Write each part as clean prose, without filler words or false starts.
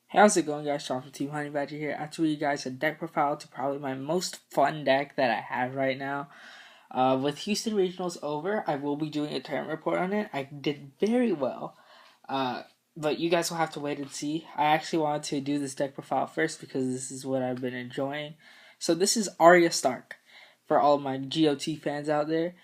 Hey, how's it going, guys? Sean from Team Honey Badger here. After you guys a deck profile to probably my most fun deck that I have right now. With Houston Regionals over, I will be doing a tournament report on it. I did very well, but you guys will have to wait and see. I actually wanted to do this deck profile first because this is what I've been enjoying. So this is Arya Stark for all of my GOT fans out there.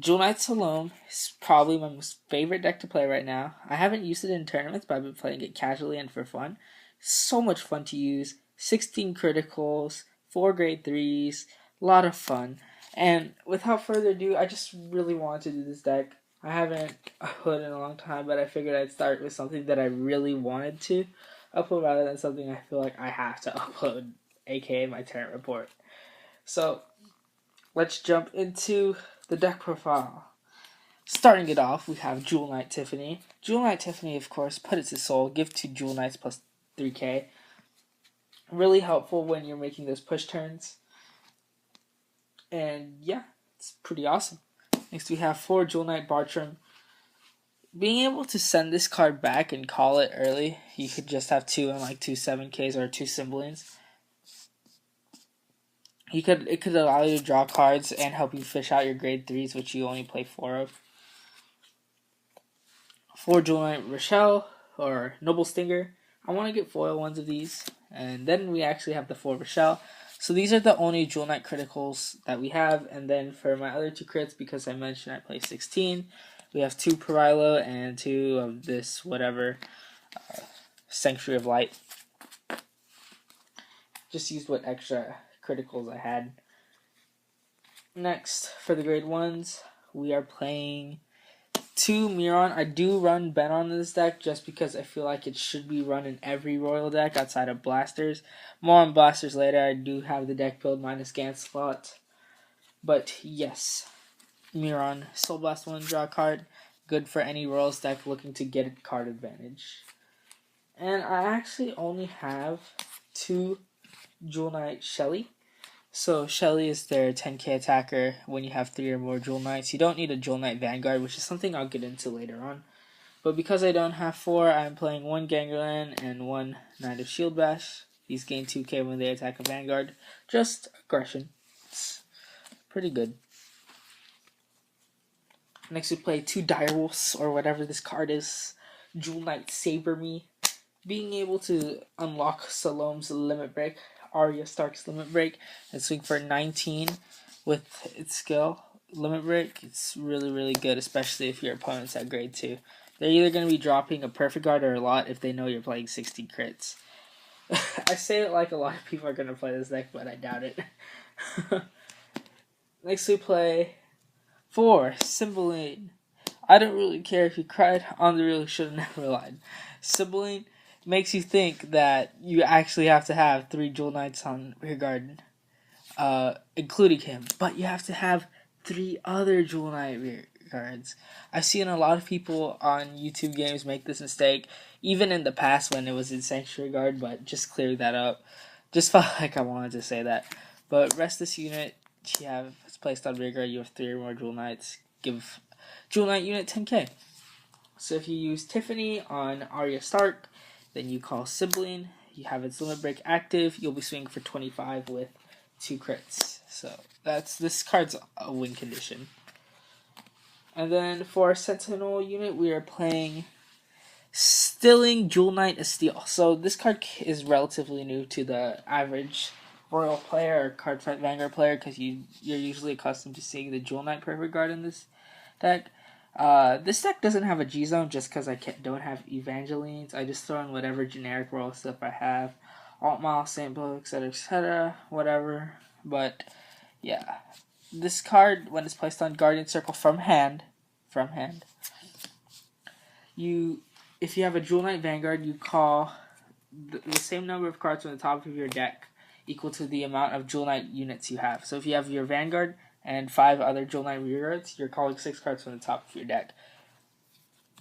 Jewel Knight Salome is probably my most favorite deck to play right now. I haven't used it in tournaments, but I've been playing it casually and for fun. So much fun to use. 16 criticals, 4 grade 3s, a lot of fun. And without further ado, I just really wanted to do this deck. I haven't uploaded in a long time, but I figured I'd start with something that I really wanted to upload rather than something I feel like I have to upload, aka my tournament report. So, let's jump into the deck profile. Starting it off, we have Jewel Knight Tiffany. Jewel Knight Tiffany, of course, put it to soul. Give 2 Jewel Knights plus 3k. Really helpful when you're making those push turns. And yeah, it's pretty awesome. Next, we have 4 Jewel Knight Bartram. Being able to send this card back and call it early, you could just have 2 and like 2 7Ks or 2 Symbolines. It could allow you to draw cards and help you fish out your grade 3s, which you only play 4 of. 4 Jewel Knight Rochelle or Noble Stinger. I want to get foil ones of these. And then we actually have the 4 Rochelle. So these are the only Jewel Knight criticals that we have. And then for my other 2 crits, because I mentioned I play 16, we have 2 Perilo and 2 of this whatever Sanctuary of Light. Just used what extra criticals I had. Next, for the grade 1s, we are playing 2 Miron. I do run Ben on this deck just because I feel like it should be run in every Royal deck outside of Blasters. More on Blasters later. I do have the deck build minus Ganslot. But yes, Miron. Soul Blast 1, draw a card. Good for any Royals deck looking to get a card advantage. And I actually only have 2 Jewel Knight Shelly. So Shelly is their 10k attacker when you have 3 or more Jewel Knights. You don't need a Jewel Knight Vanguard, which is something I'll get into later on. But because I don't have 4, I'm playing 1 Gangerland and 1 Knight of Shield Bash. These gain 2k when they attack a Vanguard. Just aggression. It's pretty good. Next we play 2 Direwolves, or whatever this card is. Jewel Knight Saber Me. Being able to unlock Salome's Limit Break, Arya Stark's Limit Break, and swing for 19 with its skill. Limit Break, it's really, really good, especially if your opponent's at grade 2. They're either going to be dropping a Perfect Guard or a lot if they know you're playing 60 crits. I say it like a lot of people are going to play this deck, but I doubt it. Next we play 4 Symboline. I don't really care if you cried. On the really should have never lied. Symboline makes you think that you actually have to have 3 Jewel Knights on Rearguard, including him. But you have to have 3 other Jewel Knight Rearguards. I've seen a lot of people on YouTube games make this mistake, even in the past when it was in Sanctuary Guard, but just clear that up. Just felt like I wanted to say that. But rest this unit, it's placed on Rearguard, you have 3 or more Jewel Knights. Give Jewel Knight unit 10k. So if you use Tiffany on Arya Stark, then you call Sibling, you have its Limit Break active, you'll be swinging for 25 with 2 crits. So this card's a win condition. And then for our Sentinel unit, we are playing Stilling Jewel Knight Esteel. So this card is relatively new to the average Royal player or Card Fight Vanguard player because you're usually accustomed to seeing the Jewel Knight Perfect Guard in this deck. This deck doesn't have a G-Zone just because I don't have Evangelines. I just throw in whatever generic Royal stuff I have. Altmile, Saint Blue, etc., whatever. But, yeah. This card, when it's placed on Guardian Circle from hand, if you have a Jewel Knight Vanguard, you call the same number of cards from the top of your deck equal to the amount of Jewel Knight units you have. So if you have your Vanguard and 5 other Jewel Knight Rearguards, you're calling 6 cards from the top of your deck.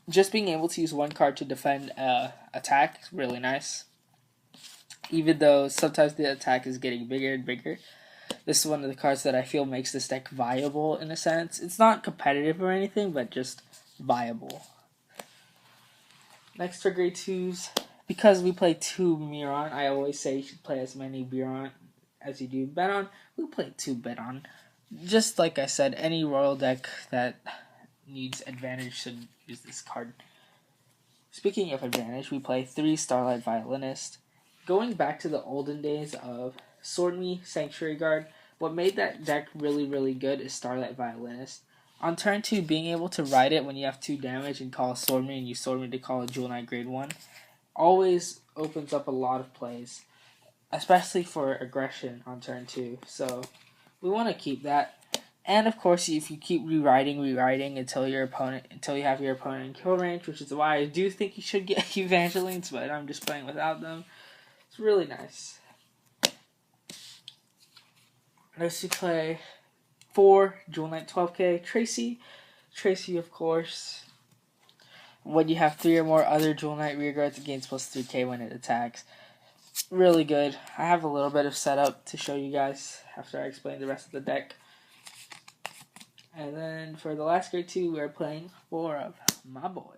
Just being able to use 1 card to defend attack is really nice. Even though sometimes the attack is getting bigger and bigger. This is one of the cards that I feel makes this deck viable in a sense. It's not competitive or anything, but just viable. Next for grade 2s, because we play 2 Miron, I always say you should play as many Miron as you do Benon. We play 2 Benon. Just like I said, any royal deck that needs advantage should use this card. Speaking of advantage, we play 3 Starlight Violinist. Going back to the olden days of Sword Me, Sanctuary Guard, what made that deck really, really good is Starlight Violinist. On turn 2, being able to ride it when you have 2 damage and call Sword Me and you Sword Me to call a Jewel Knight grade 1 always opens up a lot of plays, especially for aggression on turn 2. So we want to keep that. And of course, if you keep rewriting until you have your opponent in kill range, which is why I do think you should get Evangelines, but I'm just playing without them. It's really nice. Next we play 4 Jewel Knight 12k Tracy. Tracy, of course, when you have 3 or more other Jewel Knight rearguards, it gains plus 3k when it attacks. Really good. I have a little bit of setup to show you guys after I explain the rest of the deck. And then for the last grade 2, we're playing 4 of my boy,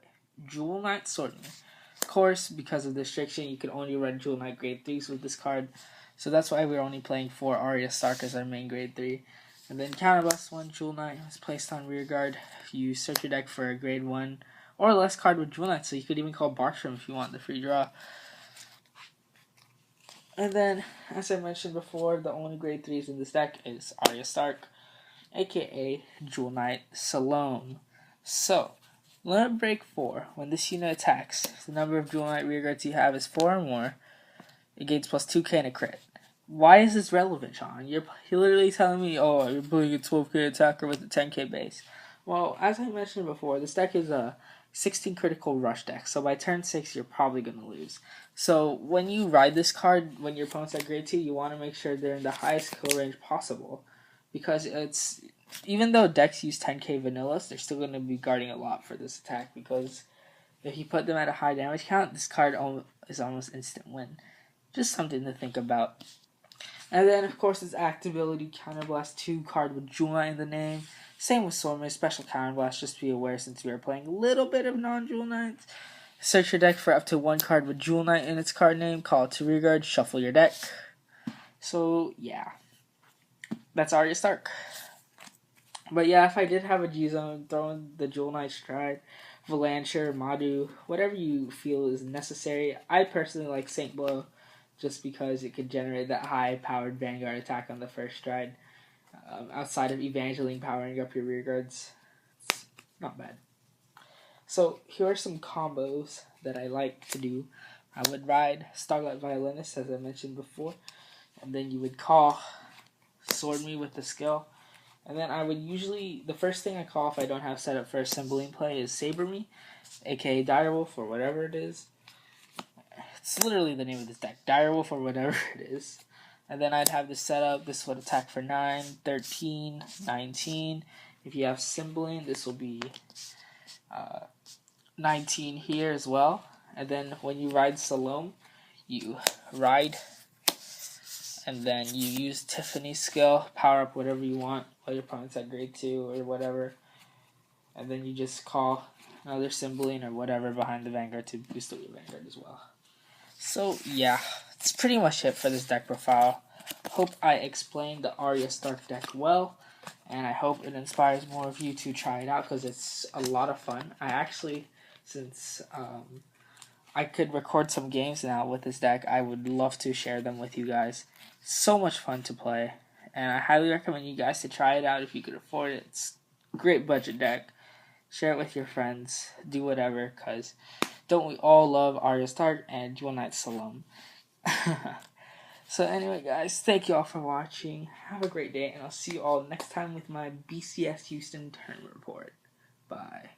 Jewel Knight Swordman. Of course, because of the restriction, you can only run Jewel Knight grade 3s with this card. So that's why we're only playing 4 Arya Stark as our main grade 3. And then counterblast 1 Jewel Knight was placed on rearguard. You search your deck for a grade 1 or less card with Jewel Knight, so you could even call Bartram if you want the free draw. And then, as I mentioned before, the only grade 3s in this deck is Arya Stark, aka Jewel Knight Salome. So, limit break 4. When this unit attacks, the number of Jewel Knight rearguards you have is 4 or more. It gains plus 2k and a crit. Why is this relevant, Sean? You're literally telling me, oh, you're playing a 12k attacker with a 10k base. Well, as I mentioned before, this deck is a 16 critical rush deck, so by turn 6, you're probably going to lose. So when you ride this card, when your opponent's at grade 2, you want to make sure they're in the highest kill range possible. Because even though decks use 10k vanillas, they're still going to be guarding a lot for this attack, because if you put them at a high damage count, this card is almost instant win. Just something to think about. And then, of course, its actability, Counterblast 2 card with Jewel Knight in the name. Same with Salome, special Counterblast, just be aware since we are playing a little bit of non-Jewel Knights. Search your deck for up to 1 card with Jewel Knight in its card name, call it to rearguard, shuffle your deck. So, yeah. That's Arya Stark. But yeah, if I did have a G-Zone, throw in the Jewel Knight Stride, Valancher, Madhu, whatever you feel is necessary. I personally like Saint Blow, just because it could generate that high-powered Vanguard attack on the first stride. Outside of Evangeline powering up your rearguards, it's not bad. So here are some combos that I like to do. I would ride Starlight Violinist, as I mentioned before, and then you would call Sword Me with the skill. And then I would usually, the first thing I call if I don't have set up for a Cymbeline play is Saber Me, aka Direwolf, or whatever it is. It's literally the name of this deck, Direwolf or whatever it is. And then I'd have this set up. This would attack for 9, 13, 19. If you have Cymbeline, this will be 19 here as well. And then when you ride Salome, you ride, and then you use Tiffany's skill, power up whatever you want while your opponent's at grade 2 or whatever. And then you just call another Cymbeline or whatever behind the Vanguard to boost up your Vanguard as well. So, yeah, that's pretty much it for this deck profile. Hope I explained the Arya Stark deck well, and I hope it inspires more of you to try it out, because it's a lot of fun. I actually, since I could record some games now with this deck, I would love to share them with you guys. So much fun to play, and I highly recommend you guys to try it out if you could afford it. It's a great budget deck. Share it with your friends. Do whatever, because don't we all love Arya Stark and Jewel Knight Salome? So anyway, guys, thank you all for watching. Have a great day, and I'll see you all next time with my BCS Houston tournament report. Bye.